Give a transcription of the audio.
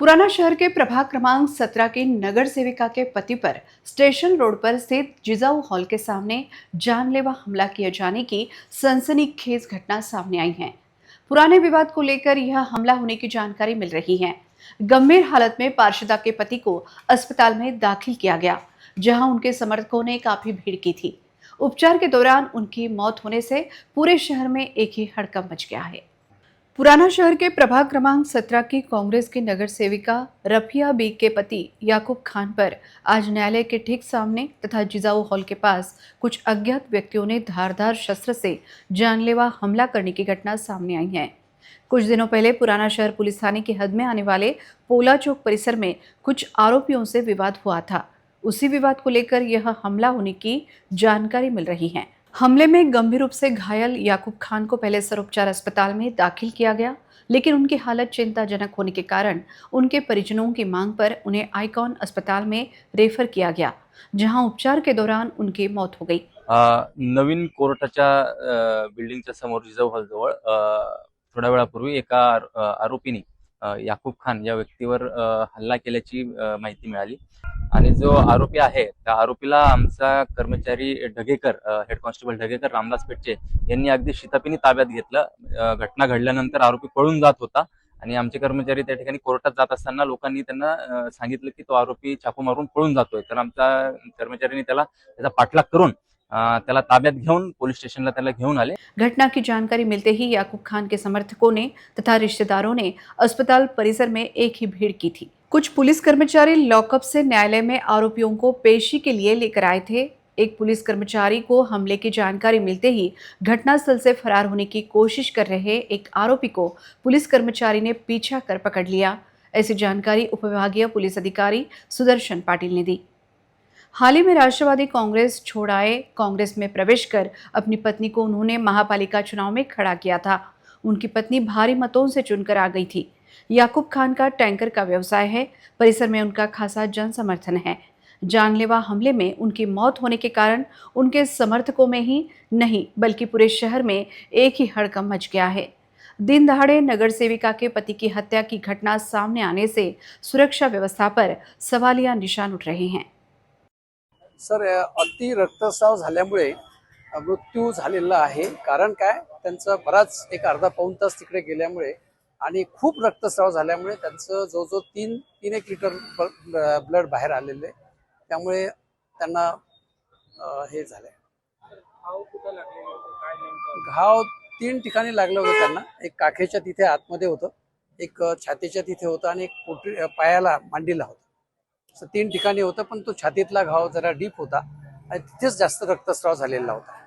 पुराना शहर के प्रभाग क्रमांक 17 की नगर सेविका के पति पर स्टेशन रोड पर स्थित जिजाऊ हॉल के सामने जानलेवा हमला किए जाने की सनसनीखेज घटना सामने आई है। पुराने विवाद को लेकर यह हमला होने की जानकारी मिल रही है। गंभीर हालत में पार्षदा के पति को अस्पताल में दाखिल किया गया, जहां उनके समर्थकों ने काफी भीड़ की थी। उपचार के दौरान उनकी मौत होने से पूरे शहर में एक ही हड़कंप मच गया है। पुराना शहर के प्रभाग क्रमांक 17 की कांग्रेस की नगर सेविका रफिया बेग के पति याकूब खान पर आज न्यायालय के ठीक सामने तथा जिजाऊ हॉल के पास कुछ अज्ञात व्यक्तियों ने धारदार शस्त्र से जानलेवा हमला करने की घटना सामने आई है। कुछ दिनों पहले पुराना शहर पुलिस थाने की हद में आने वाले पोला चौक परिसर में कुछ आरोपियों से विवाद हुआ था। उसी विवाद को लेकर यह हमला होने की जानकारी मिल रही है। हमले में गंभीर रूप से घायल याकूब खान को पहले सरोपचार अस्पताल में दाखिल किया गया, लेकिन उनकी हालत चिंताजनक होने के कारण उनके परिजनों की मांग पर उन्हें आइकॉन अस्पताल में रेफर किया गया, जहां उपचार के दौरान उनकी मौत हो गई। नवीन कोर्टाच्या बिल्डिंगच्या समोर जिजाऊ हॉल जवळ थोड्या वेळापूर्वी एका आरोपीने याकूब खान या व्यक्तीवर हल्ला केल्याची माहिती मिळाली आणि जो आरोपी आहे त्या आरोपीला आमचा कर्मचारी ढगेकर, हेड कॉन्स्टेबल ढगेकर रामदास पेटचे यांनी अगदी शिताफीने ताब्यात घेतलं। घटना घडल्यानंतर आरोपी पळून जात होता आणि आमचे कर्मचारी त्या ठिकाणी कोर्टात जात असताना लोकांनी त्यांना सांगितलं की तो आरोपी चाकू मारून पळून जातोय, तर आमच्या कर्मचाऱ्यांनी त्याचा पाठलाग करून त्याला ताब्यात घेऊन पुलिस स्टेशनला त्याला घेऊन आले। घटना की जानकारी मिलते ही याकूब खान के समर्थकों ने तथा रिश्तेदारों ने अस्पताल परिसर में एक ही भीड़ की थी। कुछ पुलिस कर्मचारी लॉकअप से न्यायालय में आरोपियों को पेशी के लिए लेकर आए थे। एक पुलिस कर्मचारी को हमले की जानकारी मिलते ही घटनास्थल से फरार होने की कोशिश कर रहे एक आरोपी को पुलिस कर्मचारी ने पीछा कर पकड़ लिया। ऐसी जानकारी उपविभागीय पुलिस अधिकारी सुदर्शन पाटिल ने दी। हाल ही में राष्ट्रवादी कांग्रेस छोड़ आए कांग्रेस में प्रवेश कर अपनी पत्नी को उन्होंने महापालिका चुनाव में खड़ा किया था। उनकी पत्नी भारी मतों से चुनकर आ गई थी। याकूब खान का टैंकर का व्यवसाय है। परिसर में उनका खासा जन समर्थन है। जानलेवा हमले में उनकी मौत होने के कारण उनके समर्थकों में ही नहीं बल्कि पूरे शहर में एक ही हड़कंप मच गया है। दिन दहाड़े नगर सेविका के पति की हत्या की घटना सामने आने से सुरक्षा व्यवस्था पर सवालिया निशान उठ रहे हैं। सर, अति रक्तस्राव झाल्यामुळे मृत्यू झालेला आहे। कारण काय, त्यांचं बराच एक अर्धा पाऊण तास तिकडे गेल्यामुळे आणि खूप रक्तस्राव झाल्यामुळे त्यांचं जो 3-1 लिटर ब्लड बाहेर आलेले, त्यामुळे त्यांना हे झालंय। घाव 3 ठिकाणी लागलं होतं त्यांना। एक काखेच्या तिथे आतमध्ये होतं, एक छातीच्या तिथे होतं आणि एक पायाला मांडीला होतं। 3 ठिकाणी होतं, पण तो छातीतला घाव जरा डीप होता आणि तिथेच जास्त रक्तस्राव झालेला होता।